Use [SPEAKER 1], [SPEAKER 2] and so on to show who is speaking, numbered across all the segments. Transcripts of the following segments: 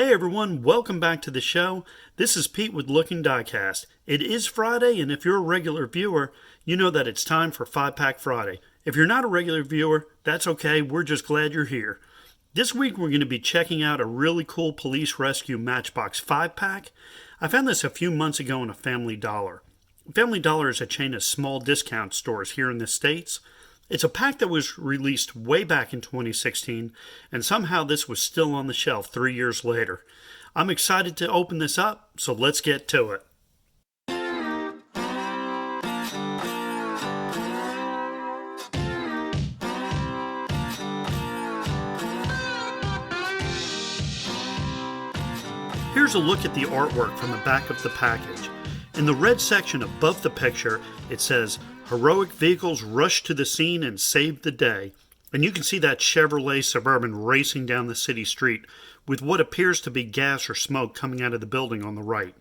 [SPEAKER 1] Hey everyone, welcome back to the show. This is Pete with Looking Diecast. It is Friday, and if you're a regular viewer, you know that it's time for 5-Pack Friday. If you're not a regular viewer, that's okay, we're just glad you're here. This week we're going to be checking out a really cool Police Rescue Matchbox 5-Pack. I found this a few months ago in a Family Dollar. Family Dollar is a chain of small discount stores here in the States. It's a pack that was released way back in 2016, and somehow this was still on the shelf 3 years later. I'm excited to open this up, so let's get to it. Here's a look at the artwork from the back of the package. In the red section above the picture, it says, "Heroic vehicles rush to the scene and save the day." And you can see that Chevrolet Suburban racing down the city street with what appears to be gas or smoke coming out of the building on the right.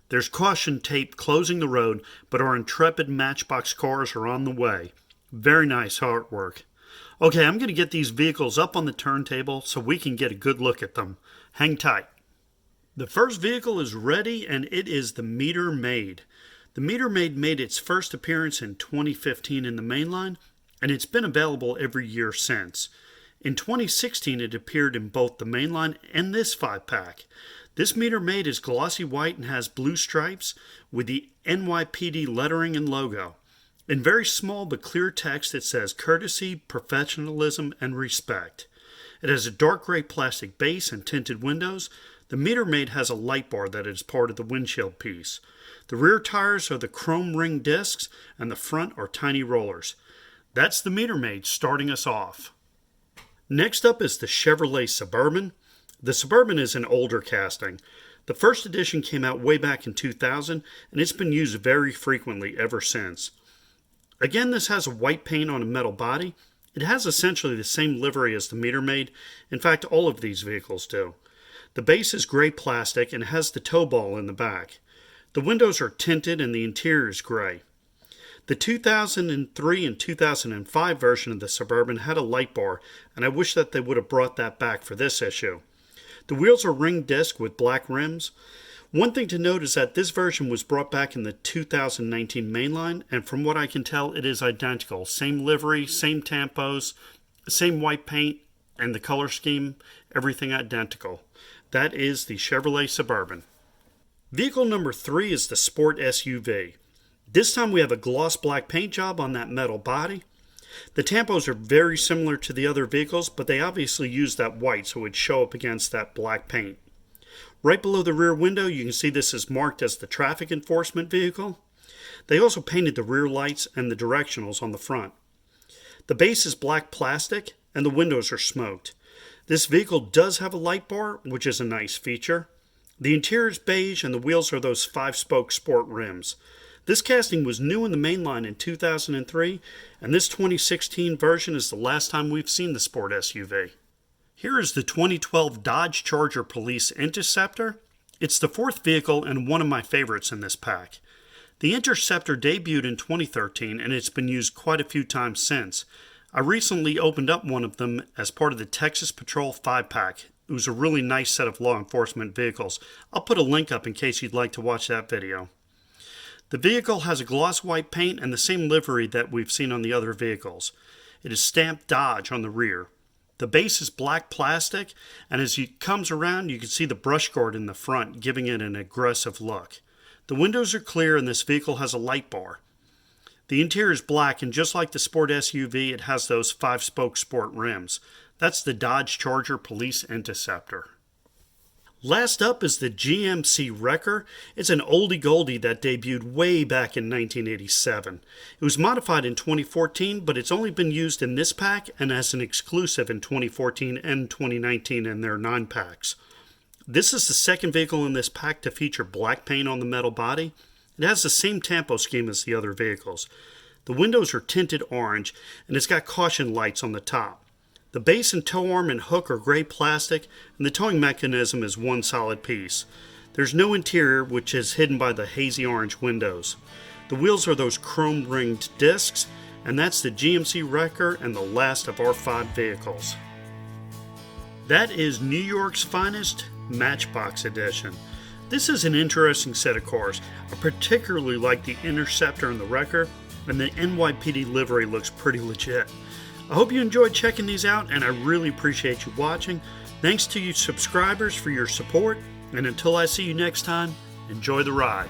[SPEAKER 1] There's caution tape closing the road, but our intrepid Matchbox cars are on the way. Very nice artwork. Okay, I'm going to get these vehicles up on the turntable so we can get a good look at them. Hang tight. The first vehicle is ready, and it is the Maid. The Maid made its first appearance in 2015 in the mainline, and it's been available every year since. In 2016, it appeared in both the mainline and this 5-pack. This Maid is glossy white and has blue stripes with the NYPD lettering and logo. In very small but clear text, it says courtesy, professionalism, and respect. It has a dark gray plastic base and tinted windows. The Maid has a light bar that is part of the windshield piece. The rear tires are the chrome ring discs, and the front are tiny rollers. That's the Maid starting us off. Next up is the Chevrolet Suburban. The Suburban is an older casting. The first edition came out way back in 2000, and it's been used very frequently ever since. Again, this has a white paint on a metal body. It has essentially the same livery as the Maid. In fact, all of these vehicles do. The base is gray plastic and has the tow ball in the back. The windows are tinted and the interior is gray. The 2003 and 2005 version of the Suburban had a light bar, and I wish that they would have brought that back for this issue. The wheels are ring disc with black rims. One thing to note is that this version was brought back in the 2019 mainline, and from what I can tell, it is identical. Same livery, same tampos, same white paint, and the color scheme, everything identical. That is the Chevrolet Suburban. Vehicle number 3 is the Sport SUV. This time we have a gloss black paint job on that metal body. The tampos are very similar to the other vehicles, but they obviously use that white so it would show up against that black paint. Right below the rear window, you can see this is marked as the traffic enforcement vehicle. They also painted the rear lights and the directionals on the front. The base is black plastic and the windows are smoked. This vehicle does have a light bar, which is a nice feature. The interior is beige and the wheels are those 5-spoke sport rims. This casting was new in the mainline in 2003, and this 2016 version is the last time we've seen the Sport SUV. Here is the 2012 Dodge Charger Police Interceptor. It's the fourth vehicle and one of my favorites in this pack. The Interceptor debuted in 2013, and it's been used quite a few times since. I recently opened up one of them as part of the Texas Patrol 5-pack. It was a really nice set of law enforcement vehicles. I'll put a link up in case you'd like to watch that video. The vehicle has a gloss white paint and the same livery that we've seen on the other vehicles. It is stamped Dodge on the rear. The base is black plastic, and as it comes around, you can see the brush guard in the front, giving it an aggressive look. The windows are clear and this vehicle has a light bar. The interior is black, and just like the Sport SUV, it has those 5-spoke sport rims. That's the Dodge Charger Police Interceptor. Last up is the GMC Wrecker. It's an oldie goldie that debuted way back in 1987. It was modified in 2014, but it's only been used in this pack and as an exclusive in 2014 and 2019 in their 9-packs. This is the second vehicle in this pack to feature black paint on the metal body. It has the same tampo scheme as the other vehicles. The windows are tinted orange, and it's got caution lights on the top. The base and tow arm and hook are gray plastic, and the towing mechanism is one solid piece. There's no interior, which is hidden by the hazy orange windows. The wheels are those chrome-ringed discs, and that's the GMC Wrecker and the last of our 5 vehicles. That is New York's finest Matchbox Edition. This is an interesting set of cars. I particularly like the Interceptor and the Wrecker, and the NYPD livery looks pretty legit. I hope you enjoyed checking these out, and I really appreciate you watching. Thanks to you subscribers for your support, and until I see you next time, enjoy the ride.